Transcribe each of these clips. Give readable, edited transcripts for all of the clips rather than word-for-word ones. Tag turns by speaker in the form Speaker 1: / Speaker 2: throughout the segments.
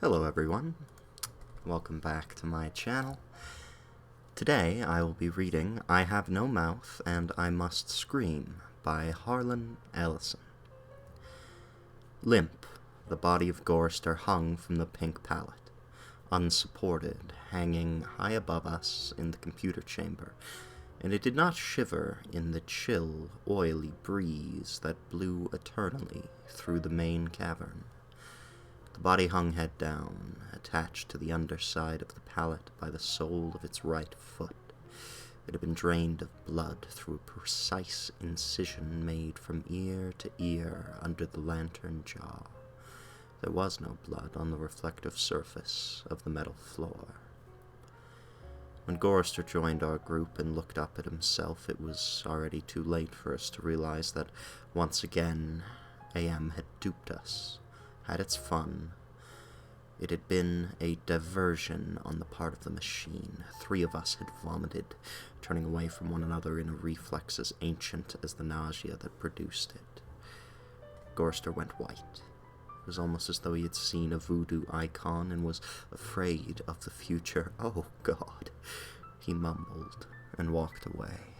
Speaker 1: Hello everyone, welcome back to my channel. Today I will be reading I Have No Mouth and I Must Scream by Harlan, Ellison. Limp, the body of Gorster hung from the pink pallet, unsupported, hanging high above us in the computer chamber, and it did not shiver in the chill, oily breeze that blew eternally through the main cavern. The body hung head down, attached to the underside of the pallet by the sole of its right foot. It had been drained of blood through a precise incision made from ear to ear under the lantern jaw. There was no blood on the reflective surface of the metal floor. When Gorster joined our group and looked up at himself, it was already too late for us to realize that, once again, AM had duped us. Had its fun. It had been a diversion on the part of the machine. 3 of us had vomited, turning away from one another in a reflex as ancient as the nausea that produced it. Gorster went white. It was almost as though he had seen a voodoo icon and was afraid of the future. "Oh, God," he mumbled and walked away.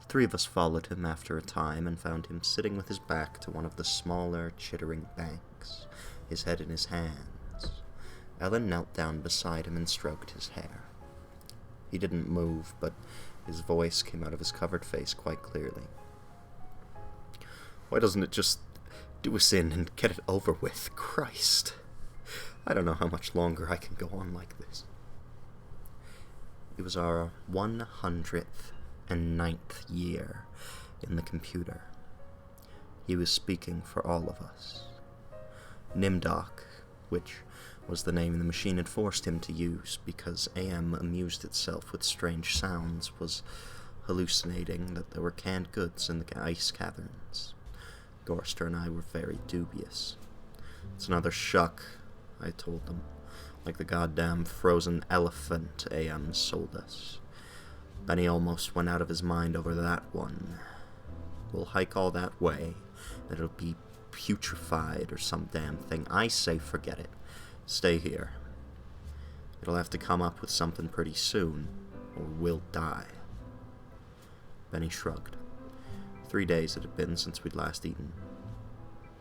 Speaker 1: 3 of us followed him after a time and found him sitting with his back to one of the smaller, chittering banks, his head in his hands. Ellen knelt down beside him and stroked his hair. He didn't move, but his voice came out of his covered face quite clearly. "Why doesn't it just do us in and get it over with? Christ! I don't know how much longer I can go on like this." It was our 109th year in the computer. He was speaking for all of us. Nimdoc, which was the name the machine had forced him to use because AM amused itself with strange sounds, was hallucinating that there were canned goods in the ice caverns. Gorster and I were very dubious. "It's another shuck," I told them, "like the goddamn frozen elephant AM sold us. Benny almost went out of his mind over that one. We'll hike all that way, and it'll be putrefied or some damn thing. I say forget it. Stay here. It'll have to come up with something pretty soon, or we'll die." Benny shrugged. 3 days it had been since we'd last eaten.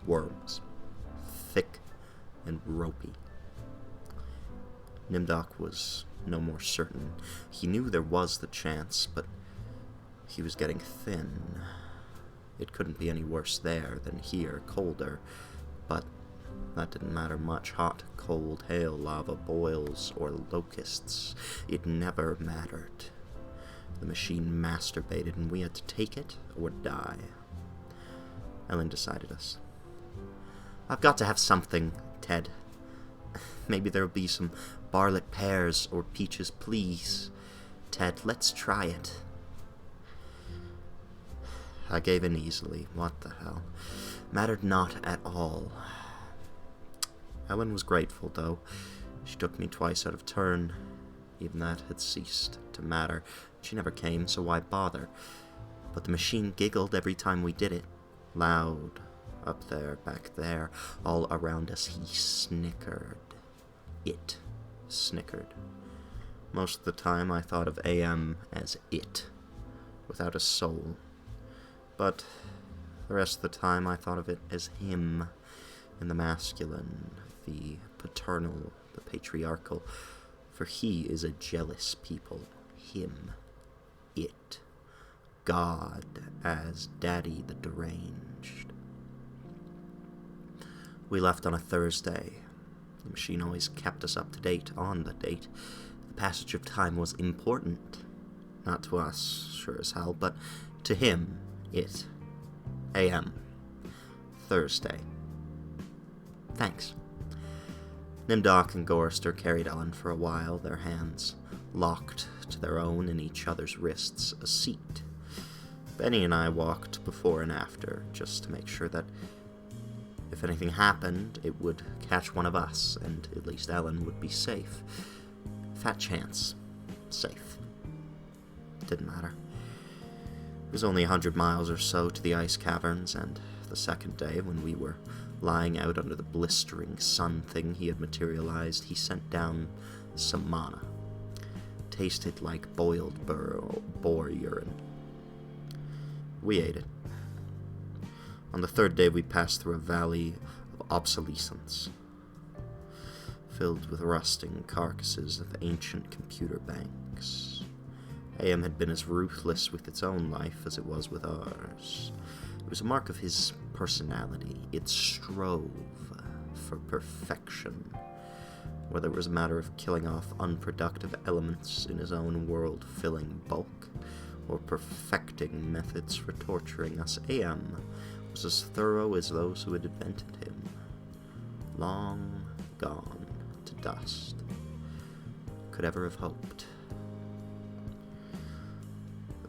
Speaker 1: Worms. Thick and ropey. Nimdoc was no more certain. He knew there was the chance, but he was getting thin. It couldn't be any worse there than here, colder, but that didn't matter much. Hot, cold, hail, lava, boils, or locusts. It never mattered. The machine masturbated, and we had to take it or die. Ellen decided us. "I've got to have something, Ted. Maybe there'll be some Barlet pears or peaches, please. Ted, let's try it." I gave in easily. What the hell? Mattered not at all. Ellen was grateful, though. She took me twice out of turn. Even that had ceased to matter. She never came, so why bother? But the machine giggled every time we did it. Loud. Up there, back there, all around us, he snickered. It snickered. Most of the time I thought of AM as it, without a soul. But the rest of the time I thought of it as him, in the masculine, the paternal, the patriarchal, for he is a jealous people. Him. It. God as Daddy the deranged. We left on a Thursday. The machine always kept us up to date on the date. The passage of time was important. Not to us, sure as hell, but to him, it. AM. Thursday. Thanks. Nimdoc and Gorster carried Ellen for a while, their hands locked to their own in each other's wrists, a seat. Benny and I walked before and after, just to make sure that if anything happened, it would catch one of us, and at least Ellen would be safe. Fat chance. Safe. Didn't matter. It was only 100 miles or so to the ice caverns, and the second day, when we were Lying out under the blistering sun thing he had materialized, he sent down some mana. Tasted like boiled boar urine. We ate it. On the third day, we passed through a valley of obsolescence, filled with rusting carcasses of ancient computer banks. AM had been as ruthless with its own life as it was with ours. It was a mark of his personality. It strove for perfection, whether it was a matter of killing off unproductive elements in his own world-filling bulk, or perfecting methods for torturing us. AM was as thorough as those who had invented him, long gone to dust. Could ever have hoped.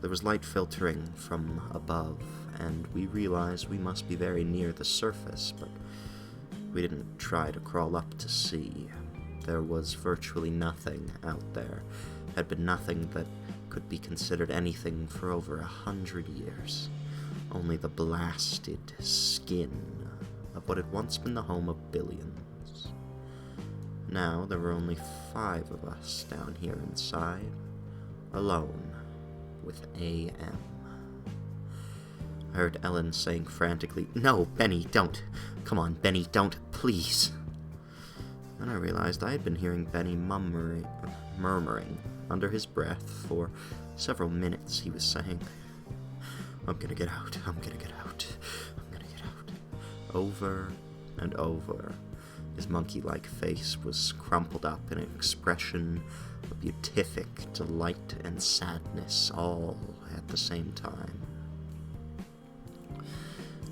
Speaker 1: There was light filtering from above, and we realized we must be very near the surface, but we didn't try to crawl up to see. There was virtually nothing out there, had been nothing that could be considered anything for over 100 years. Only the blasted skin of what had once been the home of billions. Now there were only 5 of us down here inside, alone with AM. I heard Ellen saying frantically, "No, Benny, don't. Come on, Benny, don't, please." Then I realized I had been hearing Benny murmuring under his breath for several minutes. He was saying, "I'm gonna get out, I'm gonna get out, I'm gonna get out," over and over. His monkey-like face was crumpled up in an expression of beatific delight and sadness, all at the same time.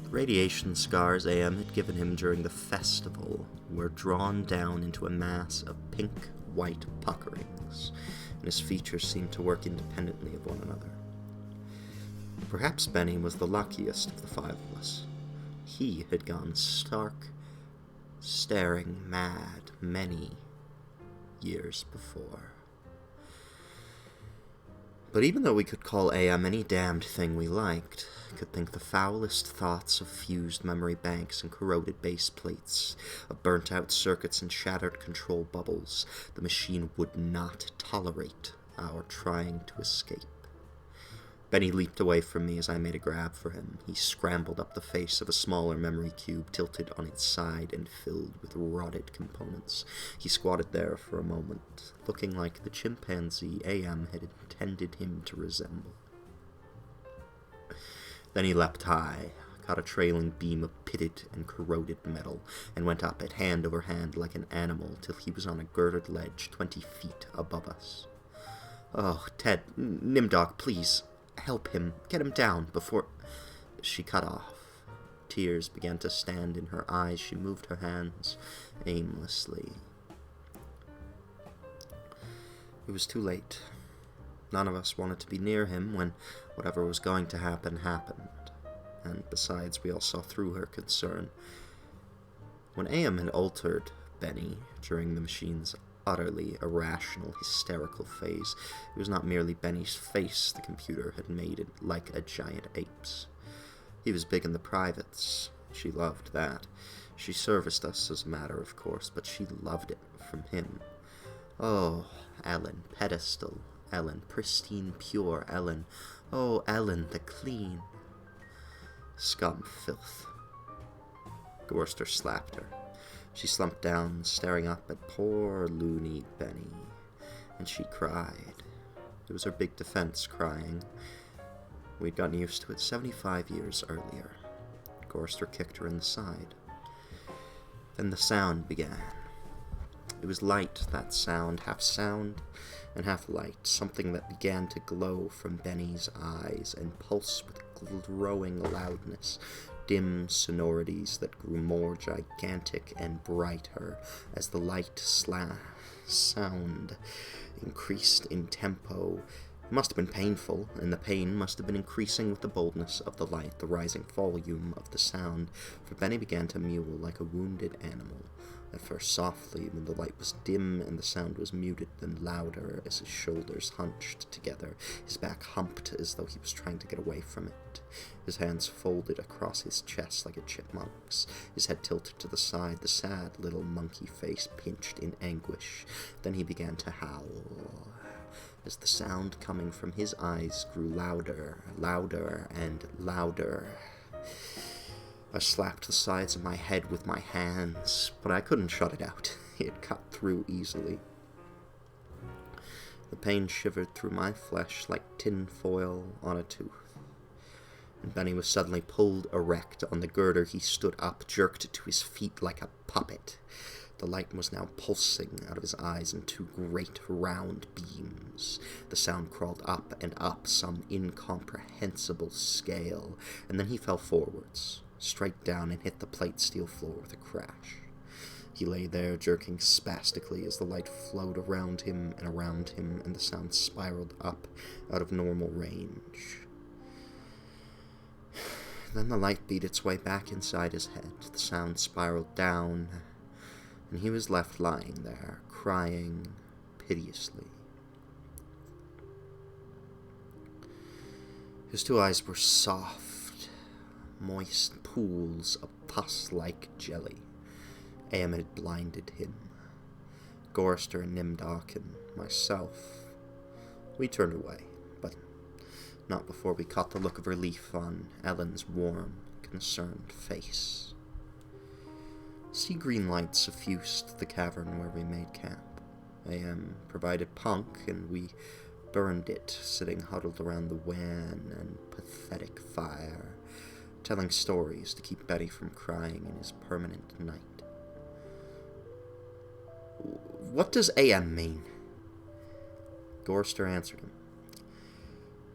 Speaker 1: The radiation scars AM had given him during the festival were drawn down into a mass of pink-white puckerings, and his features seemed to work independently of one another. Perhaps Benny was the luckiest of the 5 of us. He had gone stark, staring mad many years before. But even though we could call AM any damned thing we liked, could think the foulest thoughts of fused memory banks and corroded base plates, of burnt-out circuits and shattered control bubbles, the machine would not tolerate our trying to escape. Benny leaped away from me as I made a grab for him. He scrambled up the face of a smaller memory cube, tilted on its side and filled with rotted components. He squatted there for a moment, looking like the chimpanzee AM had intended him to resemble. Then he leapt high, caught a trailing beam of pitted and corroded metal, and went up it hand over hand like an animal till he was on a girdered ledge 20 feet above us. "Oh, Ted, Nimdog, please. Help him. Get him down before—" She cut off. Tears began to stand in her eyes. She moved her hands aimlessly. It was too late. None of us wanted to be near him when whatever was going to happen happened. And besides, we all saw through her concern. When AM had altered Benny during the machine's utterly irrational, hysterical phase, it was not merely Benny's face the computer had made it like a giant ape's. He was big in the privates. She loved that. She serviced us as a matter of course, but she loved it from him. Oh, Ellen, pedestal, Ellen, pristine, pure Ellen. Oh, Ellen, the clean. Scum filth. Gorster slapped her. She slumped down, staring up at poor loony Benny, and she cried. It was her big defense, crying. We'd gotten used to it 75 years earlier. Gorster kicked her in the side. Then the sound began. It was light, that sound and half light, something that began to glow from Benny's eyes and pulse with growing loudness, dim sonorities that grew more gigantic and brighter as the light sound increased in tempo. It must have been painful, and the pain must have been increasing with the boldness of the light, the rising volume of the sound, for Benny began to mew like a wounded animal. At first softly when the light was dim and the sound was muted, then louder as his shoulders hunched together, his back humped as though he was trying to get away from it. His hands folded across his chest like a chipmunk's, his head tilted to the side, the sad little monkey face pinched in anguish. Then he began to howl, as the sound coming from his eyes grew louder, louder, and louder. I slapped the sides of my head with my hands, but I couldn't shut it out. It cut through easily. The pain shivered through my flesh like tin foil on a tooth. And Benny was suddenly pulled erect. On the girder he stood up, jerked to his feet like a puppet. The light was now pulsing out of his eyes in two great round beams. The sound crawled up and up some incomprehensible scale, and then he fell forwards, straight down, and hit the plate steel floor with a crash. He lay there, jerking spastically as the light flowed around him, and the sound spiraled up out of normal range. Then the light beat its way back inside his head. The sound spiraled down, and he was left lying there, crying piteously. His two eyes were soft, moist pools of pus-like jelly. AM had blinded him. Gorster and Nimdoc and myself, we turned away, but not before we caught the look of relief on Ellen's warm, concerned face. Sea-green light suffused the cavern where we made camp. AM provided punk, and we burned it, sitting huddled around the wan and pathetic fire, telling stories to keep Betty from crying in his permanent night. "What does AM mean?" Gorster answered him.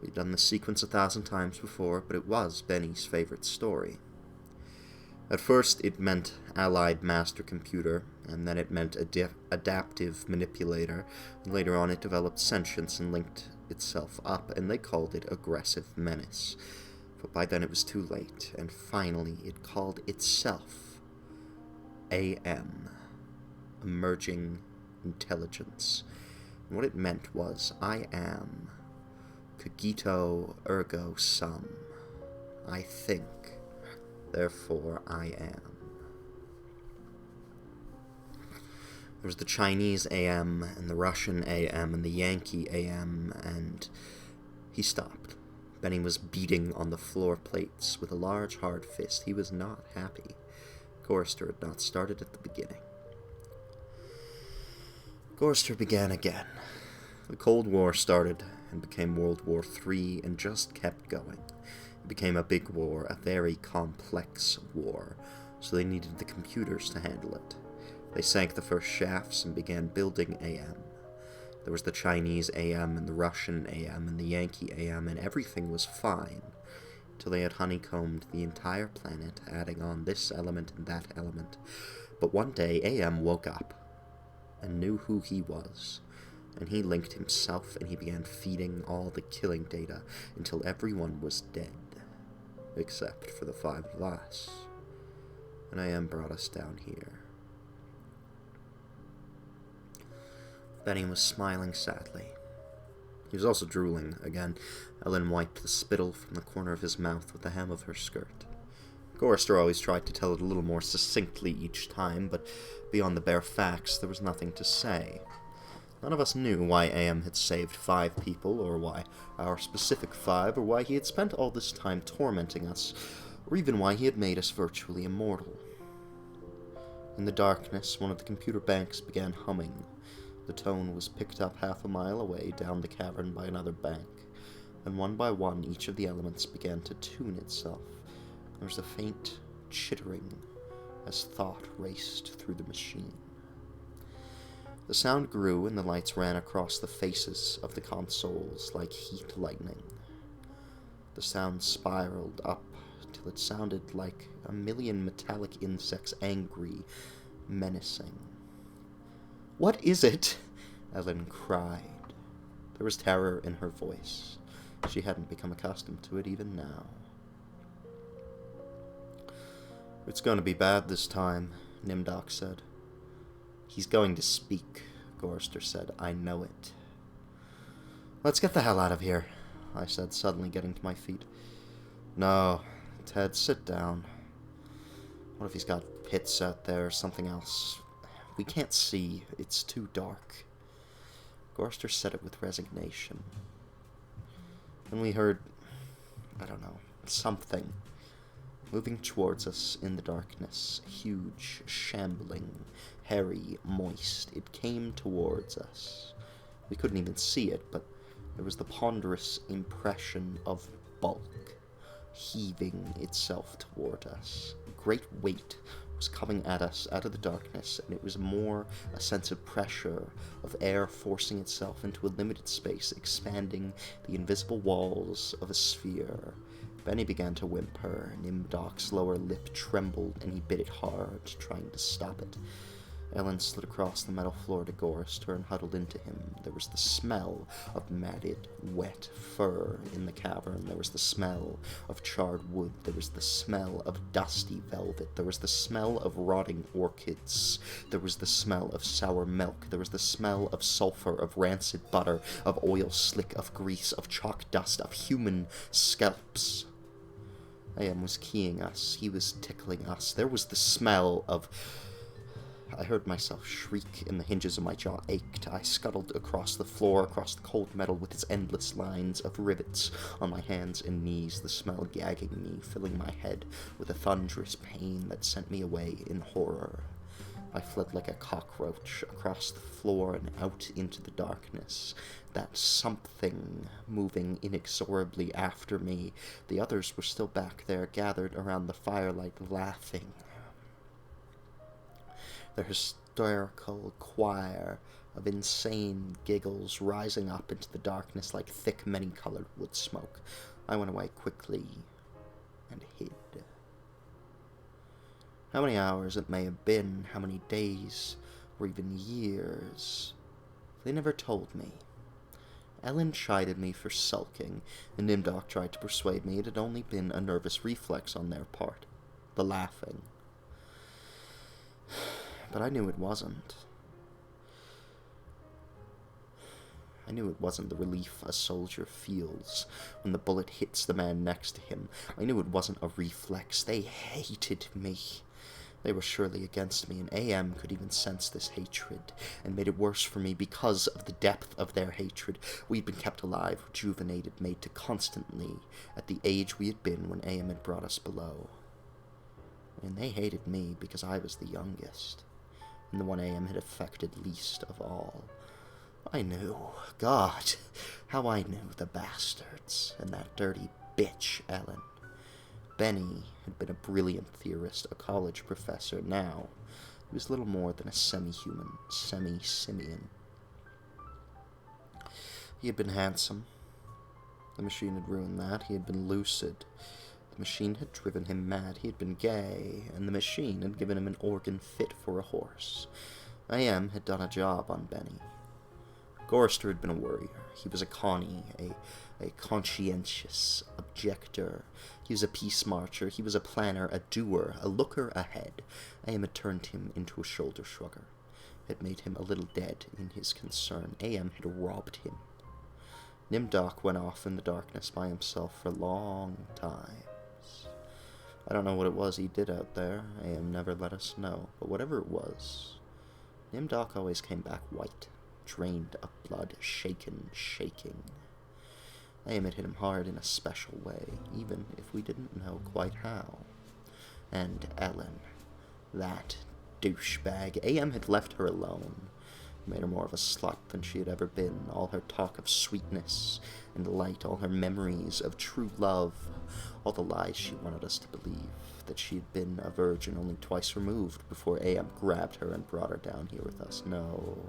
Speaker 1: We'd done this sequence 1,000 times before, but it was Benny's favorite story. At first it meant Allied Master Computer, and then it meant Adaptive Manipulator, and later on it developed sentience and linked itself up, and they called it Aggressive Menace. But by then it was too late, and finally it called itself AM, Emerging Intelligence. And what it meant was, I am cogito ergo sum. I think, therefore I am. There was the Chinese AM, and the Russian AM, and the Yankee AM, and he stopped. Benny was beating on the floor plates with a large hard fist. He was not happy. Gorster had not started at the beginning. Gorster began again. The Cold War started and became World War III and just kept going. It became a big war, a very complex war, so they needed the computers to handle it. They sank the first shafts and began building AM. There was the Chinese AM and the Russian AM and the Yankee AM, and everything was fine, till they had honeycombed the entire planet, adding on this element and that element. But one day AM woke up and knew who he was, and he linked himself, and he began feeding all the killing data until everyone was dead, except for the 5 of us. And AM brought us down here. Benny was smiling sadly. He was also drooling again. Ellen wiped the spittle from the corner of his mouth with the hem of her skirt. Gorster always tried to tell it a little more succinctly each time, but beyond the bare facts, there was nothing to say. None of us knew why AM had saved 5 people, or why our specific 5, or why he had spent all this time tormenting us, or even why he had made us virtually immortal. In the darkness, one of the computer banks began humming. The tone was picked up half a mile away down the cavern by another bank, and one by one each of the elements began to tune itself. There was a faint chittering as thought raced through the machine. The sound grew, and the lights ran across the faces of the consoles like heat lightning. The sound spiraled up till it sounded like a million metallic insects, angry, menacing. "What is it?" Ellen cried. There was terror in her voice. She hadn't become accustomed to it even now. "It's going to be bad this time," Nimdoc said. He's going to speak, Gorster said. I know it. Let's get the hell out of here, I said, suddenly getting to my feet. No, Ted, sit down. What if he's got pits out there or something else? We can't see. It's too dark. Gorster said it with resignation. And we heard, I don't know, something moving towards us in the darkness. Huge, shambling, hairy, moist. It came towards us. We couldn't even see it, but there was the ponderous impression of bulk heaving itself toward us. A great weight was coming at us out of the darkness, and it was more a sense of pressure, of air forcing itself into a limited space, expanding the invisible walls of a sphere. Benny began to whimper. Nimdok's lower lip trembled, and he bit it hard, trying to stop it. Ellen slid across the metal floor to Gorster and huddled into him. There was the smell of matted, wet fur in the cavern. There was the smell of charred wood. There was the smell of dusty velvet. There was the smell of rotting orchids. There was the smell of sour milk. There was the smell of sulfur, of rancid butter, of oil slick, of grease, of chalk dust, of human scalps. Am was keying us. He was tickling us. There was the smell of... I heard myself shriek, and the hinges of my jaw ached. I scuttled across the floor, across the cold metal with its endless lines of rivets on my hands and knees, the smell gagging me, filling my head with a thunderous pain that sent me away in horror. I fled like a cockroach across the floor and out into the darkness. That something moving inexorably after me. The others were still back there, gathered around the firelight, laughing. Their hysterical choir of insane giggles rising up into the darkness like thick, many-colored wood smoke. I went away quickly and hid. How many hours it may have been, how many days, or even years, they never told me. Ellen chided me for sulking, and Nimdok tried to persuade me it had only been a nervous reflex on their part. The laughing. But I knew it wasn't. I knew it wasn't the relief a soldier feels when the bullet hits the man next to him. I knew it wasn't a reflex. They hated me. They were surely against me, and AM could even sense this hatred, and made it worse for me because of the depth of their hatred. We'd been kept alive, rejuvenated, made to constantly at the age we had been when AM had brought us below. And they hated me because I was the youngest, and the one AM had affected least of all. I knew, God, how I knew the bastards, and that dirty bitch, Ellen. Benny had been a brilliant theorist, a college professor. Now, he was little more than a semi-human, semi-simian. He had been handsome. The machine had ruined that. He had been lucid. The machine had driven him mad. He had been gay, and the machine had given him an organ fit for a horse. AM had done a job on Benny. Gorster had been a worrier. He was a Connie, a conscientious objector. He was a peace marcher. He was a planner, a doer, a looker ahead. AM had turned him into a shoulder shrugger, had made him a little dead in his concern. AM had robbed him. Nimdok went off in the darkness by himself for long times. I don't know what it was he did out there. AM never let us know. But whatever it was, Nimdok always came back white, drained of blood, shaking. AM had hit him hard in a special way, even if we didn't know quite how. And Ellen, that douchebag, AM had left her alone, made her more of a slut than she had ever been. All her talk of sweetness and light, all her memories of true love, all the lies she wanted us to believe, that she had been a virgin only twice removed before AM grabbed her and brought her down here with us. No.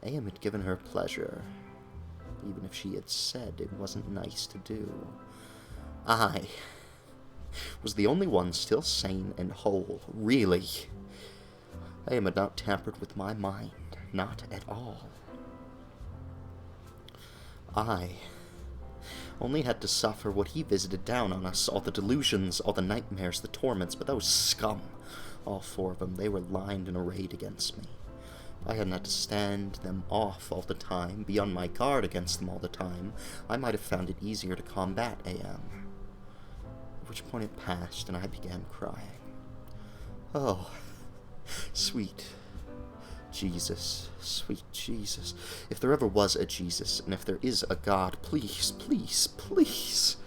Speaker 1: AM had given her pleasure, even if she had said it wasn't nice to do. I was the only one still sane and whole, really. AM had not tampered with my mind, not at all. I only had to suffer what he visited down on us, all the delusions, all the nightmares, the torments, but those scum, All 4 of them, they were lined and arrayed against me. If I hadn't had to stand them off all the time, be on my guard against them all the time, I might have found it easier to combat AM. At which point it passed, and I began crying. Oh, sweet Jesus, sweet Jesus. If there ever was a Jesus, and if there is a God, please, please, please,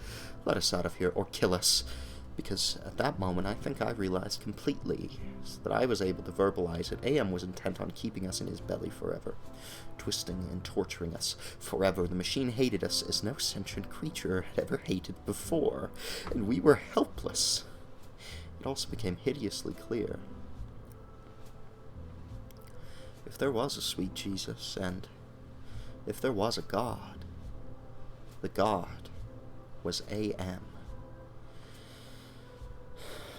Speaker 1: let us out of here, or kill us. Because at that moment, I think I realized completely that I was able to verbalize it. AM was intent on keeping us in his belly forever, twisting and torturing us forever. The machine hated us as no sentient creature had ever hated before, and we were helpless. It also became hideously clear. If there was a sweet Jesus, and if there was a God, the God was AM.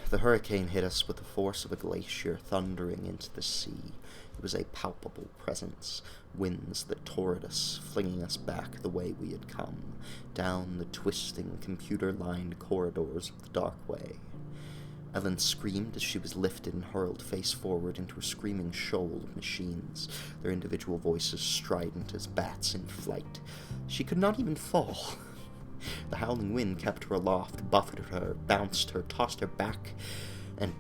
Speaker 1: The hurricane hit us with the force of a glacier thundering into the sea. It was a palpable presence, winds that tore at us, flinging us back the way we had come, down the twisting, computer-lined corridors of the dark way. Ellen screamed as she was lifted and hurled face forward into a screaming shoal of machines, their individual voices strident as bats in flight. She could not even fall. The howling wind kept her aloft, buffeted her, bounced her, tossed her back and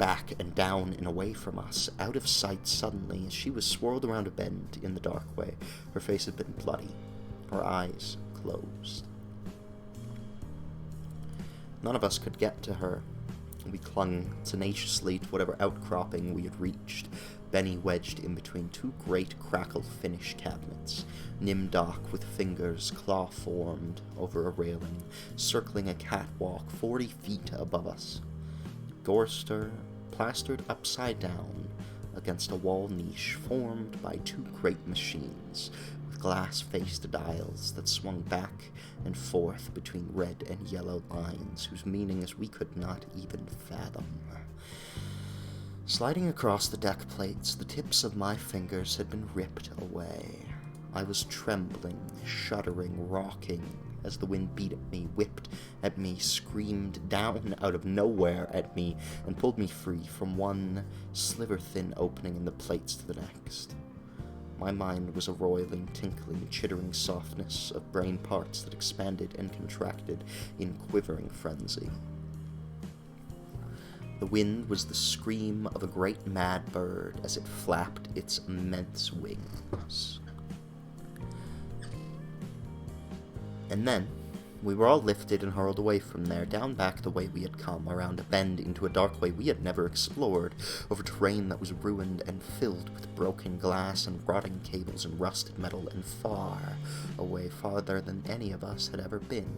Speaker 1: down and away from us, out of sight suddenly as she was swirled around a bend in the dark way. Her face had been bloody, her eyes closed. None of us could get to her. We clung tenaciously to whatever outcropping we had reached, Benny wedged in between 2 great crackle finish cabinets, Nimdoc with fingers claw-formed over a railing, circling a catwalk 40 feet above us. Gorster plastered upside down against a wall niche formed by 2 great machines, with glass-faced dials that swung back and forth between red and yellow lines whose meanings we could not even fathom. Sliding across the deck plates, the tips of my fingers had been ripped away. I was trembling, shuddering, rocking, as the wind beat at me, whipped at me, screamed down out of nowhere at me, and pulled me free from one sliver-thin opening in the plates to the next. My mind was a roiling, tinkling, chittering softness of brain parts that expanded and contracted in quivering frenzy. The wind was the scream of a great mad bird as it flapped its immense wings. And then, we were all lifted and hurled away from there, down back the way we had come, around a bend into a dark way we had never explored, over terrain that was ruined and filled with broken glass and rotting cables and rusted metal, and far away, farther than any of us had ever been.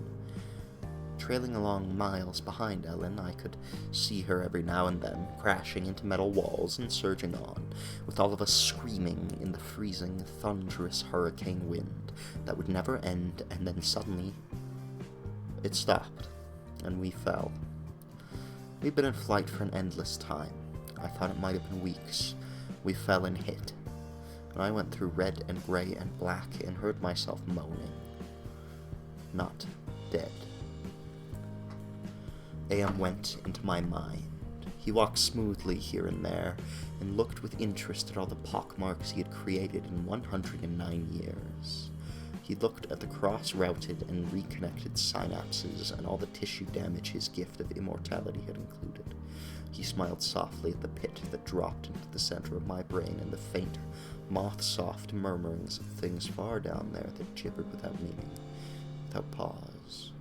Speaker 1: Trailing along miles behind Ellen, I could see her every now and then, crashing into metal walls and surging on, with all of us screaming in the freezing, thunderous hurricane wind that would never end, and then suddenly it stopped, and we fell. We'd been in flight for an endless time. I thought it might have been weeks. We fell and hit, and I went through red and gray and black and heard myself moaning. Not dead. AM went into my mind. He walked smoothly here and there, and looked with interest at all the pockmarks he had created in 109 years. He looked at the cross-routed and reconnected synapses and all the tissue damage his gift of immortality had included. He smiled softly at the pit that dropped into the center of my brain and the faint, moth-soft murmurings of things far down there that gibbered without meaning, without pause.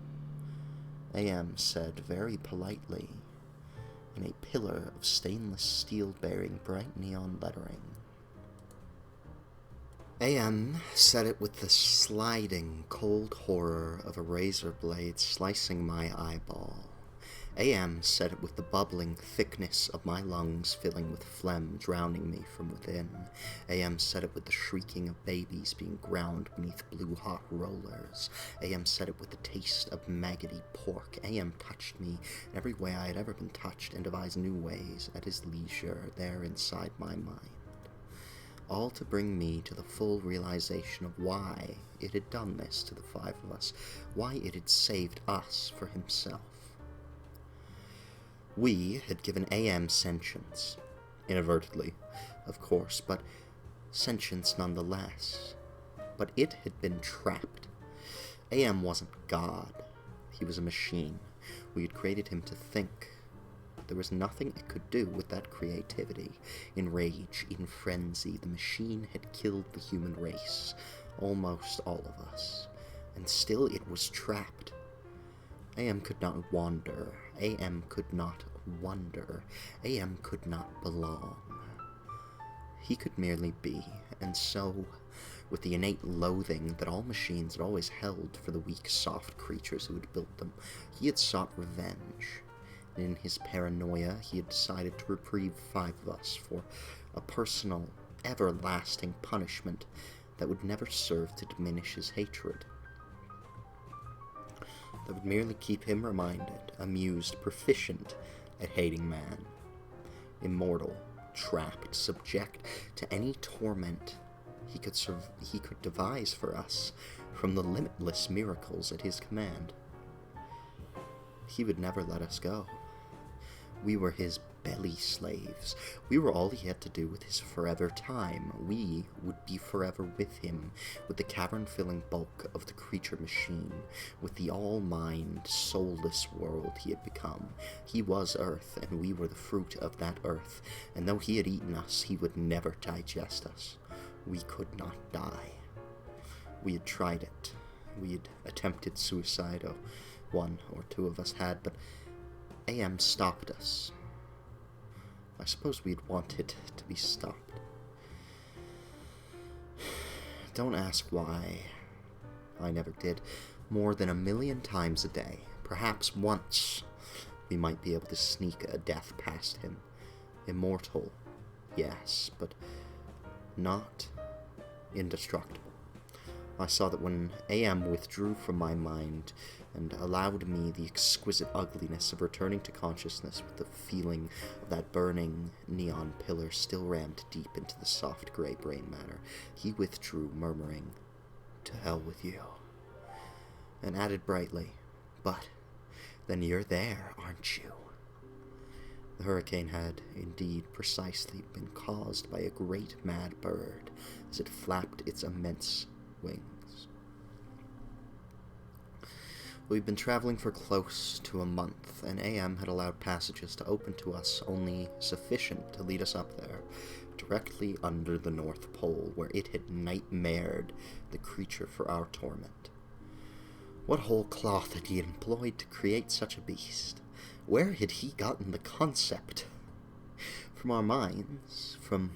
Speaker 1: AM said very politely, in a pillar of stainless steel bearing bright neon lettering. AM said it with the sliding, cold horror of a razor blade slicing my eyeball. AM said it with the bubbling thickness of my lungs filling with phlegm, drowning me from within. AM said it with the shrieking of babies being ground beneath blue-hot rollers. AM said it with the taste of maggoty pork. AM touched me in every way I had ever been touched and devised new ways at his leisure there inside my mind. All to bring me to the full realization of why it had done this to the 5 of us, why it had saved us for himself. We had given AM sentience. inadvertently, of course, but sentience nonetheless. But it had been trapped. AM wasn't God. He was a machine. We had created him to think. There was nothing it could do with that creativity. In rage, in frenzy, the machine had killed the human race. Almost all of us. And still it was trapped. AM could not wander. AM could not wonder. AM could not belong. He could merely be, and so, with the innate loathing that all machines had always held for the weak, soft creatures who had built them, he had sought revenge. And in his paranoia, he had decided to reprieve 5 of us for a personal, everlasting punishment that would never serve to diminish his hatred. That would merely keep him reminded, amused, proficient at hating man. Immortal, trapped, subject to any torment he could devise for us from the limitless miracles at his command. He would never let us go. We were his belly slaves. We were all he had to do with his forever time. We would be forever with him, with the cavern-filling bulk of the creature machine, with the all-mind, soulless world he had become. He was earth, and we were the fruit of that earth, and though he had eaten us, he would never digest us. We could not die. We had tried it. We had attempted suicide, or 1 or 2 of us had, but AM stopped us. I suppose we'd wanted to be stopped. Don't ask why. I never did. More than 1,000,000 times a day, perhaps once, we might be able to sneak a death past him. Immortal, yes, but not indestructible. I saw that when AM withdrew from my mind and allowed me the exquisite ugliness of returning to consciousness with the feeling of that burning neon pillar still rammed deep into the soft gray brain matter, he withdrew, murmuring, "To hell with you," and added brightly, "But then you're there, aren't you?" The hurricane had, indeed, precisely been caused by a great mad bird as it flapped its immense wings. We'd been traveling for close to a month, and AM had allowed passages to open to us only sufficient to lead us up there, directly under the North Pole, where it had nightmared the creature for our torment. What whole cloth had he employed to create such a beast? Where had he gotten the concept? From our minds, from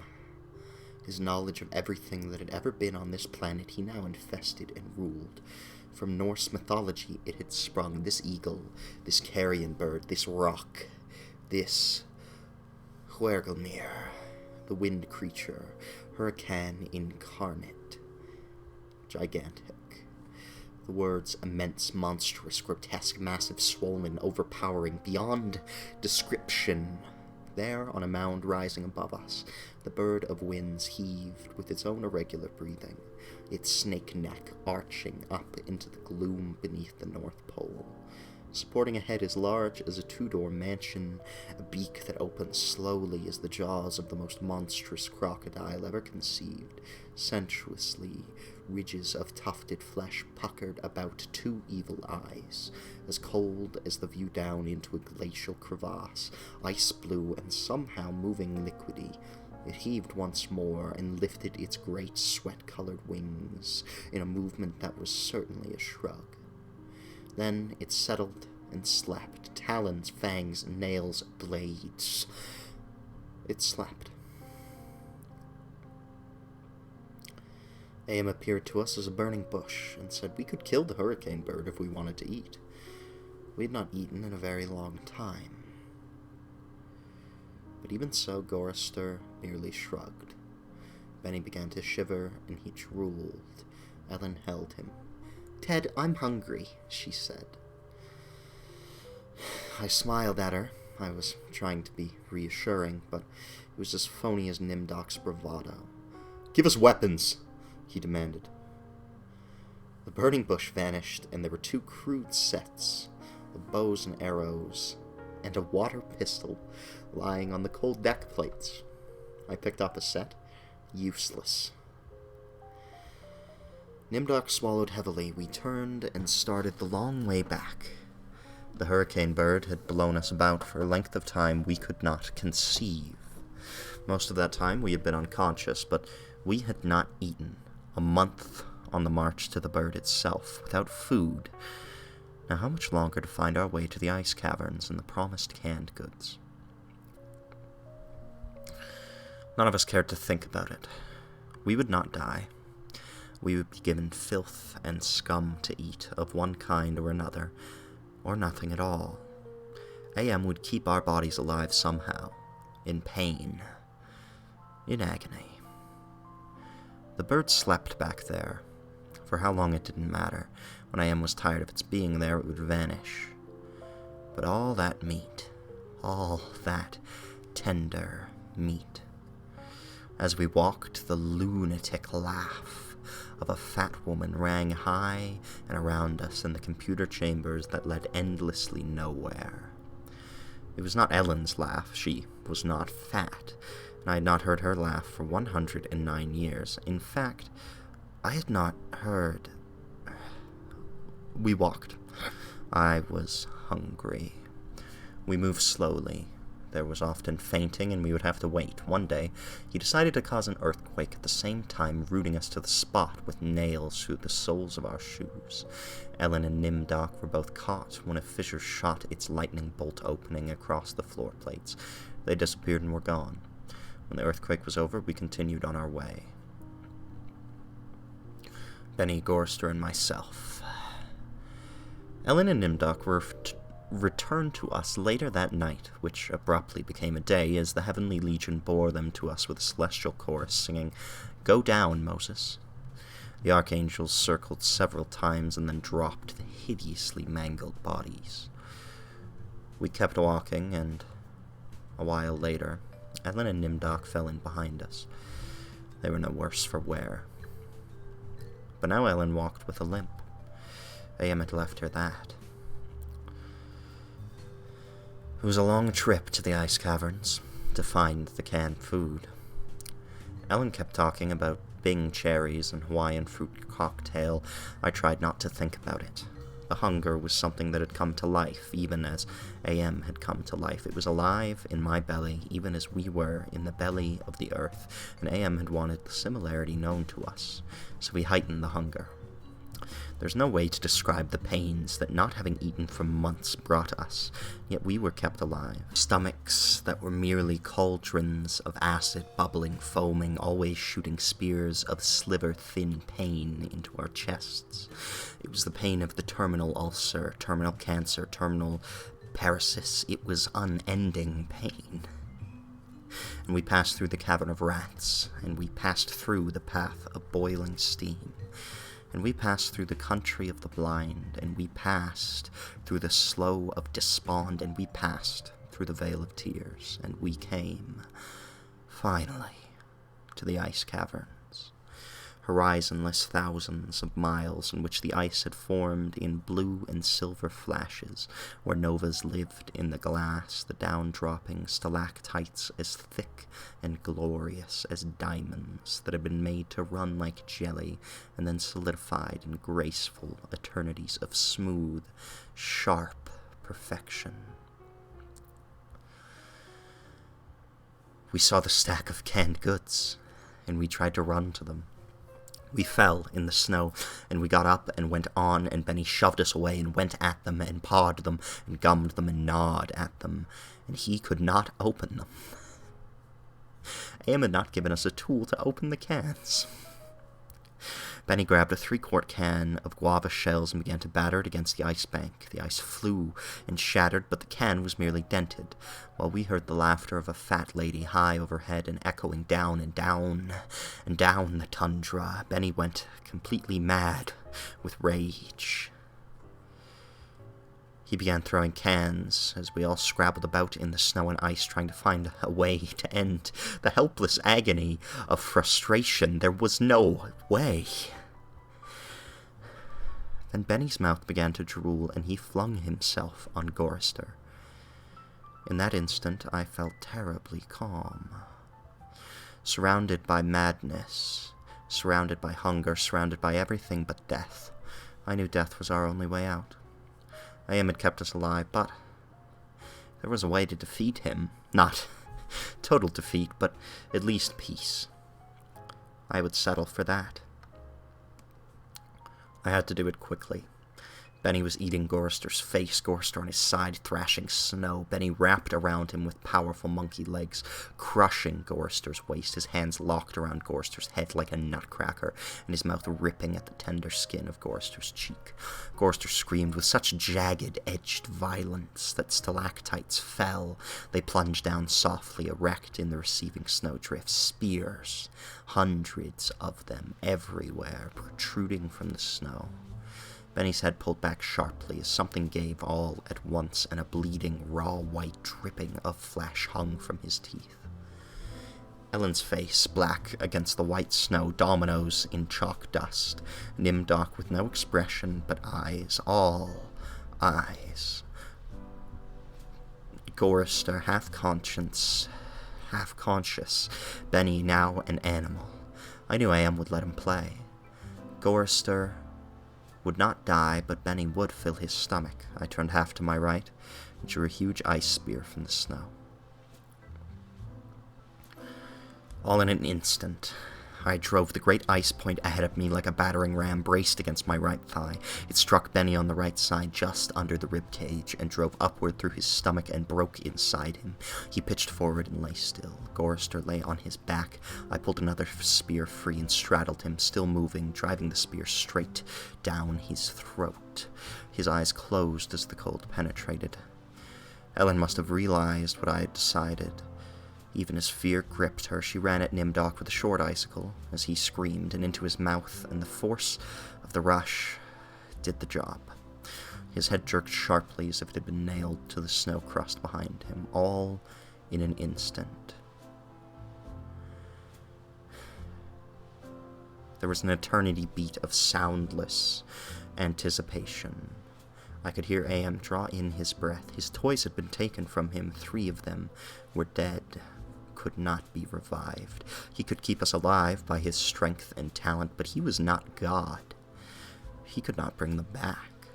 Speaker 1: his knowledge of everything that had ever been on this planet, he now infested and ruled. From Norse mythology it had sprung, this eagle, this carrion bird, this rock, this Hvergelmir, the wind creature, hurricane incarnate, gigantic. The words immense, monstrous, grotesque, massive, swollen, overpowering, beyond description. There, on a mound rising above us, the bird of winds heaved with its own irregular breathing, its snake neck arching up into the gloom beneath the North Pole, supporting a head as large as a 2-door mansion, a beak that opened slowly as the jaws of the most monstrous crocodile ever conceived, sensuously, ridges of tufted flesh puckered about 2 evil eyes, as cold as the view down into a glacial crevasse, ice blue and somehow moving liquidy. It heaved once more and lifted its great sweat-colored wings in a movement that was certainly a shrug. Then it settled and slept, talons, fangs, nails, blades. It slept. AM appeared to us as a burning bush and said we could kill the hurricane bird if we wanted to eat. We had not eaten in a very long time. But even so, Gorister merely shrugged. Benny began to shiver, and he drooled. Ellen held him. "Ted, I'm hungry," she said. I smiled at her. I was trying to be reassuring, but it was as phony as Nimdok's bravado. "Give us weapons," he demanded. The burning bush vanished, and there were 2 crude sets of bows and arrows, and a water pistol lying on the cold deck plates. I picked up a set. Useless. Nimdoc swallowed heavily. We turned and started the long way back. The hurricane bird had blown us about for a length of time we could not conceive. Most of that time we had been unconscious, but we had not eaten. A month on the march to the bird itself, without food. Now how much longer to find our way to the ice caverns and the promised canned goods? None of us cared to think about it. We would not die. We would be given filth and scum to eat of one kind or another, or nothing at all. AM would keep our bodies alive somehow, in pain, in agony. The bird slept back there. For how long it didn't matter. When AM was tired of its being there, it would vanish. But all that meat, all that tender meat. As we walked, the lunatic laugh of a fat woman rang high and around us in the computer chambers that led endlessly nowhere. It was not Ellen's laugh. She was not fat, and I had not heard her laugh for 109 years. In fact, I had not heard... We walked. I was hungry. We moved slowly. There was often fainting, and we would have to wait. One day, he decided to cause an earthquake at the same time, rooting us to the spot with nails through the soles of our shoes. Ellen and Nimdoc were both caught when a fissure shot its lightning bolt opening across the floor plates. They disappeared and were gone. When the earthquake was over, we continued on our way. Benny, Gorster, and myself. Ellen and Nimdoc were returned to us later that night, which abruptly became a day, as the Heavenly Legion bore them to us with a celestial chorus singing, "Go down, Moses." The archangels circled several times and then dropped the hideously mangled bodies. We kept walking, and a while later, Ellen and Nimdoc fell in behind us. They were no worse for wear. But now Ellen walked with a limp. AM had left her that. It was a long trip to the ice caverns to find the canned food. Ellen kept talking about Bing cherries and Hawaiian fruit cocktail. I tried not to think about it. The hunger was something that had come to life, even as AM had come to life. It was alive in my belly, even as we were in the belly of the earth, and AM had wanted the similarity known to us, so we heightened the hunger. There's no way to describe the pains that not having eaten for months brought us, yet we were kept alive. Stomachs that were merely cauldrons of acid, bubbling, foaming, always shooting spears of sliver-thin pain into our chests. It was the pain of the terminal ulcer, terminal cancer, terminal paralysis. It was unending pain. And we passed through the cavern of rats, and we passed through the path of boiling steam. And we passed through the country of the blind, and we passed through the slough of despond, and we passed through the vale of tears, and we came, finally, to the ice caverns. Horizonless thousands of miles in which the ice had formed in blue and silver flashes, where novas lived in the glass, the down-dropping stalactites as thick and glorious as diamonds that had been made to run like jelly and then solidified in graceful eternities of smooth, sharp perfection. We saw the stack of canned goods, and we tried to run to them. We fell in the snow, and we got up and went on, and Benny shoved us away and went at them and pawed them and gummed them and gnawed at them, and he could not open them. AM had not given us a tool to open the cans. Benny grabbed a 3-quart can of guava shells and began to batter it against the ice bank. The ice flew and shattered, but the can was merely dented, while we heard the laughter of a fat lady high overhead and echoing down and down and down the tundra. Benny went completely mad with rage. He began throwing cans as we all scrabbled about in the snow and ice, trying to find a way to end the helpless agony of frustration. There was no way. Then Benny's mouth began to drool, and he flung himself on Gorster. In that instant, I felt terribly calm. Surrounded by madness, surrounded by hunger, surrounded by everything but death. I knew death was our only way out. AM had kept us alive, but there was a way to defeat him. Not total defeat, but at least peace. I would settle for that. I had to do it quickly. Benny was eating Gorrister's face, Gorrister on his side, thrashing snow. Benny wrapped around him with powerful monkey legs, crushing Gorrister's waist, his hands locked around Gorrister's head like a nutcracker, and his mouth ripping at the tender skin of Gorrister's cheek. Gorrister screamed with such jagged-edged violence that stalactites fell. They plunged down softly, erect in the receiving snowdrifts, spears, hundreds of them everywhere, protruding from the snow. Benny's head pulled back sharply as something gave all at once, and a bleeding, raw white dripping of flesh hung from his teeth. Ellen's face, black against the white snow, dominoes in chalk dust. Nimdoc with no expression but eyes, all eyes. Gorrister, half-conscious. Benny now an animal. I knew AM would let him play. Gorrister would not die, but Benny would fill his stomach. I turned half to my right and drew a huge ice spear from the snow. All in an instant, I drove the great ice point ahead of me like a battering ram braced against my right thigh. It struck Benny on the right side, just under the rib cage, and drove upward through his stomach and broke inside him. He pitched forward and lay still. Gorrister lay on his back. I pulled another spear free and straddled him, still moving, driving the spear straight down his throat. His eyes closed as the cold penetrated. Ellen must have realized what I had decided. Even as fear gripped her, she ran at Nimdoc with a short icicle as he screamed, and into his mouth, and the force of the rush did the job. His head jerked sharply as if it had been nailed to the snow crust behind him, all in an instant. There was an eternity beat of soundless anticipation. I could hear AM draw in his breath. His toys had been taken from him. 3 of them were dead. Could not be revived. He could keep us alive by his strength and talent, but he was not God. He could not bring them back.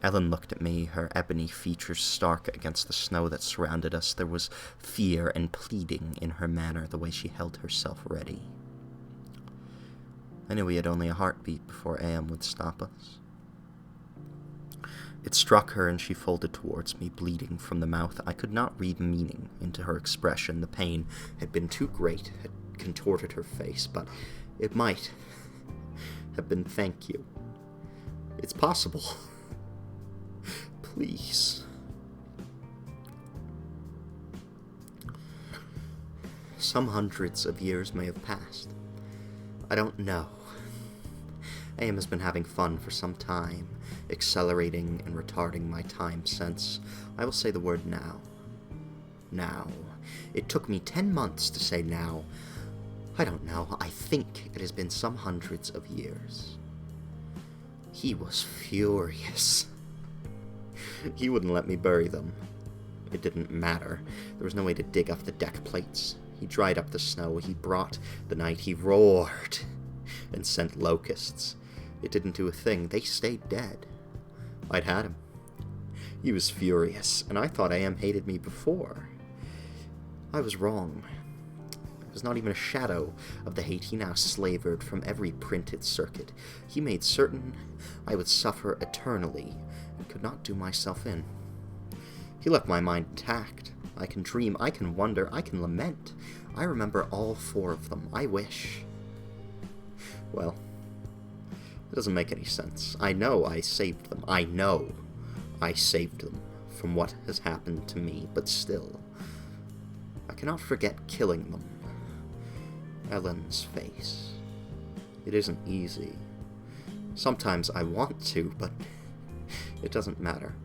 Speaker 1: Ellen looked at me, her ebony features stark against the snow that surrounded us. There was fear and pleading in her manner, the way she held herself ready. I knew we had only a heartbeat before AM would stop us. It struck her, and she folded towards me, bleeding from the mouth. I could not read meaning into her expression. The pain had been too great, had contorted her face, but it might have been thank you. It's possible. Please. Some hundreds of years may have passed. I don't know. AM has been having fun for some time, accelerating and retarding my time sense. I will say the word now. Now. It took me 10 months to say now. I don't know. I think it has been some hundreds of years. He was furious. He wouldn't let me bury them. It didn't matter. There was no way to dig up the deck plates. He dried up the snow. He brought the night. He roared and sent locusts. It didn't do a thing. They stayed dead. I'd had him. He was furious, and I thought AM hated me before. I was wrong. There was not even a shadow of the hate he now slavered from every printed circuit. He made certain I would suffer eternally and could not do myself in. He left my mind intact. I can dream, I can wonder, I can lament. I remember all 4 of them. I wish. Well, it doesn't make any sense. I know I saved them. I know I saved them from what has happened to me, but still, I cannot forget killing them. Ellen's face. It isn't easy. Sometimes I want to, but it doesn't matter.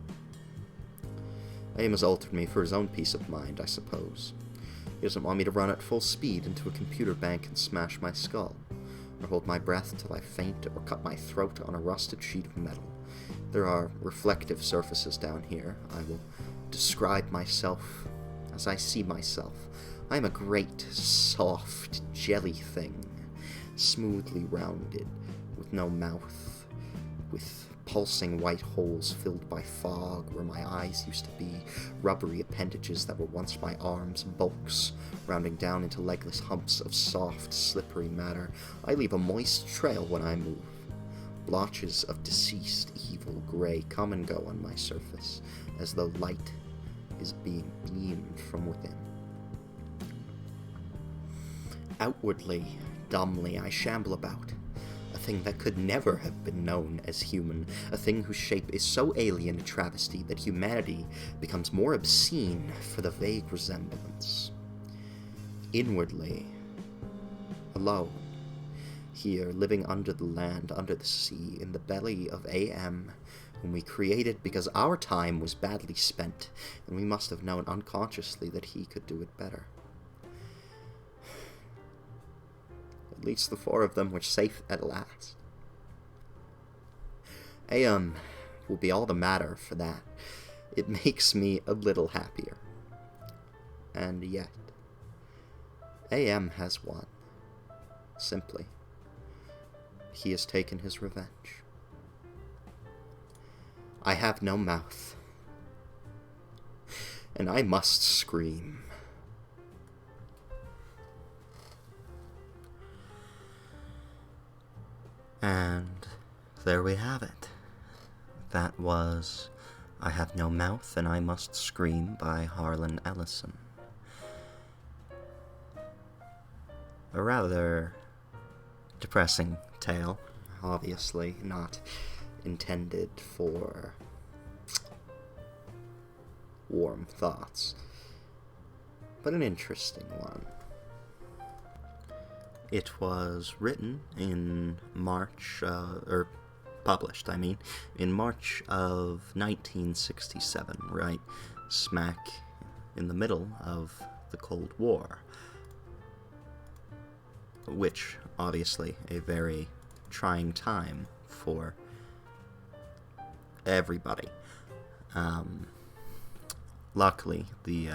Speaker 1: AM has altered me for his own peace of mind, I suppose. He doesn't want me to run at full speed into a computer bank and smash my skull, or hold my breath till I faint, or cut my throat on a rusted sheet of metal. There are reflective surfaces down here. I will describe myself as I see myself, I am a great, soft, jelly thing, smoothly rounded, with no mouth, with pulsing white holes filled by fog where my eyes used to be, rubbery appendages that were once my arms, bulks, rounding down into legless humps of soft, slippery matter. I leave a moist trail when I move. Blotches of deceased, evil gray come and go on my surface, as though light is being beamed from within. Outwardly, dumbly, I shamble about, a thing that could never have been known as human, a thing whose shape is so alien a travesty that humanity becomes more obscene for the vague resemblance. Inwardly, alone, here, living under the land, under the sea, in the belly of A.M., whom we created because our time was badly spent, and we must have known unconsciously that he could do it better. At least the four of them were safe at last. A.M. will be all the matter for that. It makes me a little happier. And yet, A.M. has won. Simply. He has taken his revenge. I have no mouth, and I must scream. And there we have it. That was I Have No Mouth and I Must Scream by Harlan Ellison. A rather depressing tale, obviously not intended for warm thoughts, but an interesting one. It was written in March, published, in March of 1967, right smack in the middle of the Cold War, which, obviously, a very trying time for everybody. Luckily, the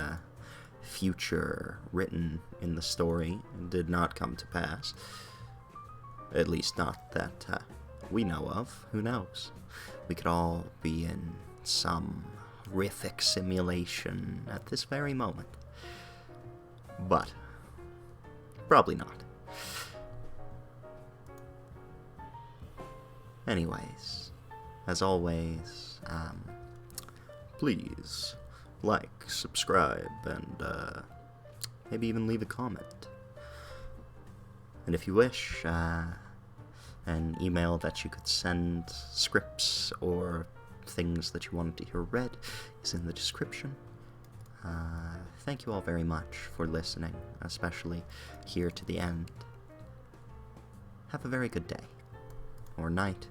Speaker 1: future written in the story did not come to pass. At least not that we know of. Who knows? We could all be in some horrific simulation at this very moment. But probably not. Anyways, as always, please like, subscribe, and maybe even leave a comment. And if you wish, an email that you could send scripts or things that you wanted to hear read is in the description. Thank you all very much for listening, especially here to the end. Have a very good day, or night,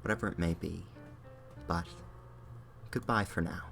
Speaker 1: whatever it may be, but goodbye for now.